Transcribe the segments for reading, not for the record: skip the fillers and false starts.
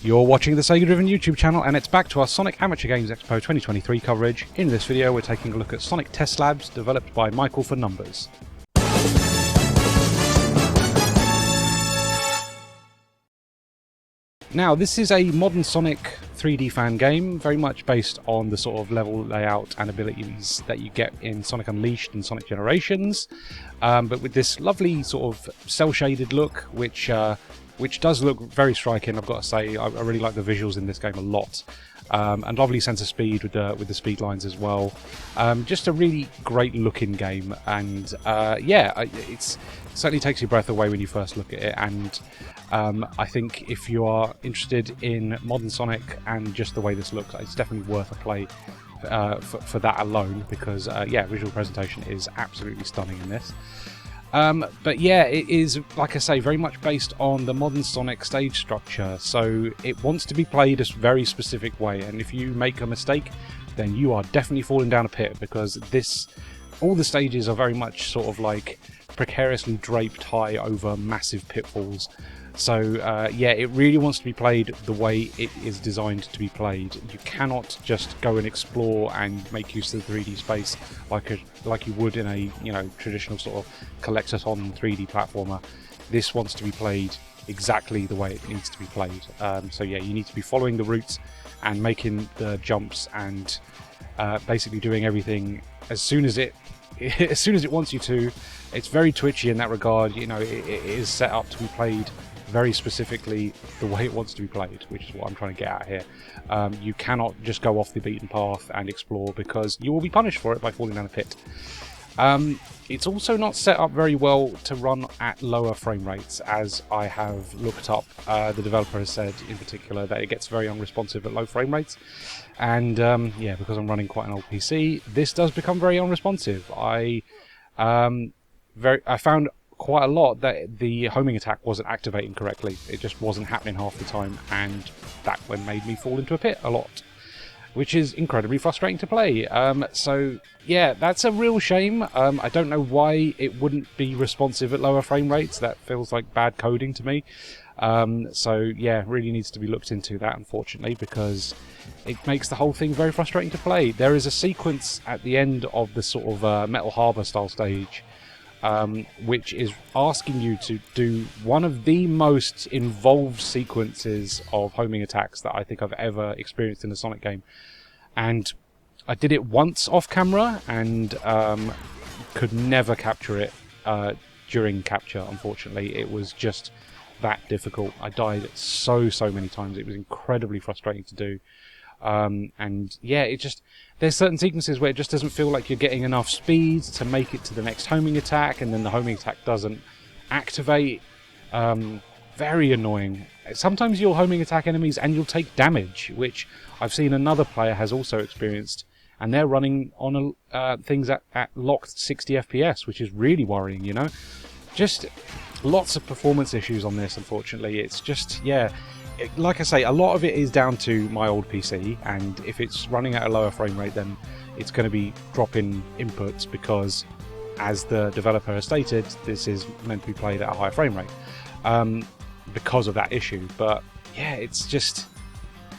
You're watching the SEGADriven YouTube channel, and it's back to our Sonic Amateur Games Expo 2023 coverage. In this video we're taking a look at Sonic Test Labs, developed by Michael for Numbers. Now, this is a modern Sonic 3D fan game, very much based on the sort of level layout and abilities that you get in Sonic Unleashed and Sonic Generations, but with this lovely sort of cel-shaded look, which does look very striking. I've got to say, I really like the visuals in this game a lot, and lovely sense of speed with the speed lines as well. Just a really great looking game, and yeah, it certainly takes your breath away when you first look at it. And I think if you are interested in modern Sonic and just the way this looks, it's definitely worth a play for that alone, because yeah, visual presentation is absolutely stunning in this. But yeah, it is, like I say, very much based on the modern Sonic stage structure, so it wants to be played a very specific way, and if you make a mistake, then you are definitely falling down a pit, because all the stages are very much sort of like precariously draped high over massive pitfalls. So yeah, it really wants to be played the way it is designed to be played. You cannot just go and explore and make use of the 3D space like you would in a traditional sort of collectathon 3D platformer. This wants to be played exactly the way it needs to be played. So yeah, you need to be following the routes and making the jumps and basically doing everything as soon as it wants you to. It's very twitchy in that regard. It is set up to be played very specifically the way it wants to be played, which is what I'm trying to get at here. You cannot just go off the beaten path and explore, because you will be punished for it by falling down a pit. It's also not set up very well to run at lower frame rates, as I have looked up. The developer has said in particular that it gets very unresponsive at low frame rates, and yeah, because I'm running quite an old PC, this does become very unresponsive. I found quite a lot that the homing attack wasn't activating correctly. It just wasn't happening half the time, and that one made me fall into a pit a lot, which is incredibly frustrating to play. So yeah, that's a real shame. I don't know why it wouldn't be responsive at lower frame rates. That feels like bad coding to me. So yeah, really needs to be looked into that, unfortunately, because it makes the whole thing very frustrating to play. There is a sequence at the end of the sort of Metal Harbor style stage, which is asking you to do one of the most involved sequences of homing attacks that I think I've ever experienced in a Sonic game. And I did it once off camera and could never capture it during capture, unfortunately. It was just that difficult. I died so many times. It was incredibly frustrating to do. And yeah, there's certain sequences where it just doesn't feel like you're getting enough speed to make it to the next homing attack, and then the homing attack doesn't activate. Very annoying. Sometimes you'll homing attack enemies and you'll take damage, which I've seen another player has also experienced, and they're running on things at locked 60 FPS, which is really worrying, Just lots of performance issues on this, unfortunately. It's just, yeah, like I say, a lot of it is down to my old PC, and if it's running at a lower frame rate, then it's going to be dropping inputs, because, as the developer has stated, this is meant to be played at a higher frame rate because of that issue. But yeah, it's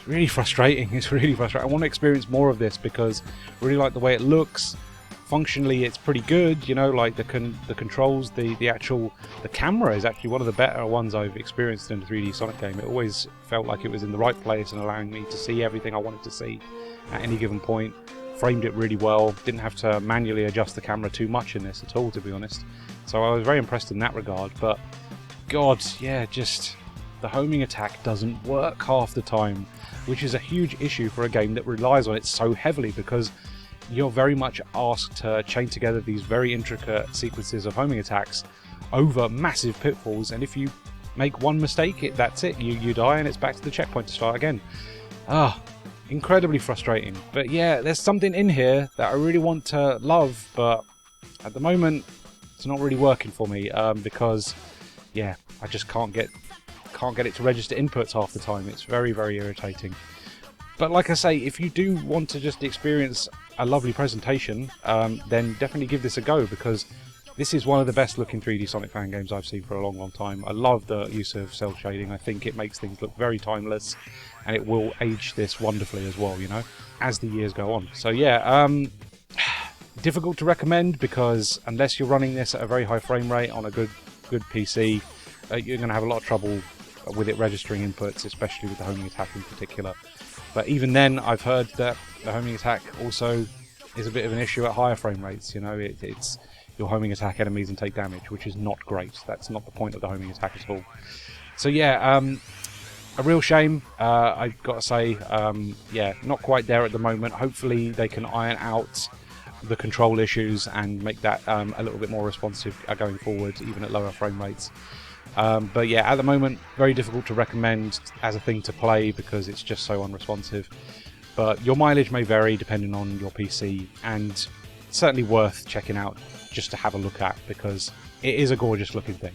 really frustrating. It's really frustrating. I want to experience more of this, because I really like the way it looks. Functionally, it's pretty good, like the controls, the camera is actually one of the better ones I've experienced in a 3D Sonic game. It always felt like it was in the right place and allowing me to see everything I wanted to see at any given point. Framed it really well, didn't have to manually adjust the camera too much in this at all, to be honest. So I was very impressed in that regard, but God, yeah, just the homing attack doesn't work half the time, which is a huge issue for a game that relies on it so heavily, because you're very much asked to chain together these very intricate sequences of homing attacks over massive pitfalls, and if you make one mistake, that's it. You die, and it's back to the checkpoint to start again. Incredibly frustrating. But yeah, there's something in here that I really want to love, but at the moment it's not really working for me, because yeah, I just can't get it to register inputs half the time. It's very irritating. But like I say, if you do want to just experience a lovely presentation, then definitely give this a go, because This is one of the best looking 3D Sonic fan games I've seen for a long time. I love the use of cell shading. I think it makes things look very timeless, and it will age this wonderfully as well, you know, as the years go on. So yeah, difficult to recommend, because unless you're running this at a very high frame rate on a good PC, you're going to have a lot of trouble with it registering inputs, especially with the homing attack in particular. But even then, I've heard that the homing attack also is a bit of an issue at higher frame rates. You know, it's your homing attack enemies and take damage, which is not great. That's not the point of the homing attack at all. So yeah, a real shame. I've got to say, yeah, not quite there at the moment. Hopefully they can iron out the control issues and make that a little bit more responsive going forward, even at lower frame rates. But yeah, at the moment, very difficult to recommend as a thing to play because it's just so unresponsive. But your mileage may vary depending on your PC, and certainly worth checking out just to have a look at, because it is a gorgeous looking thing.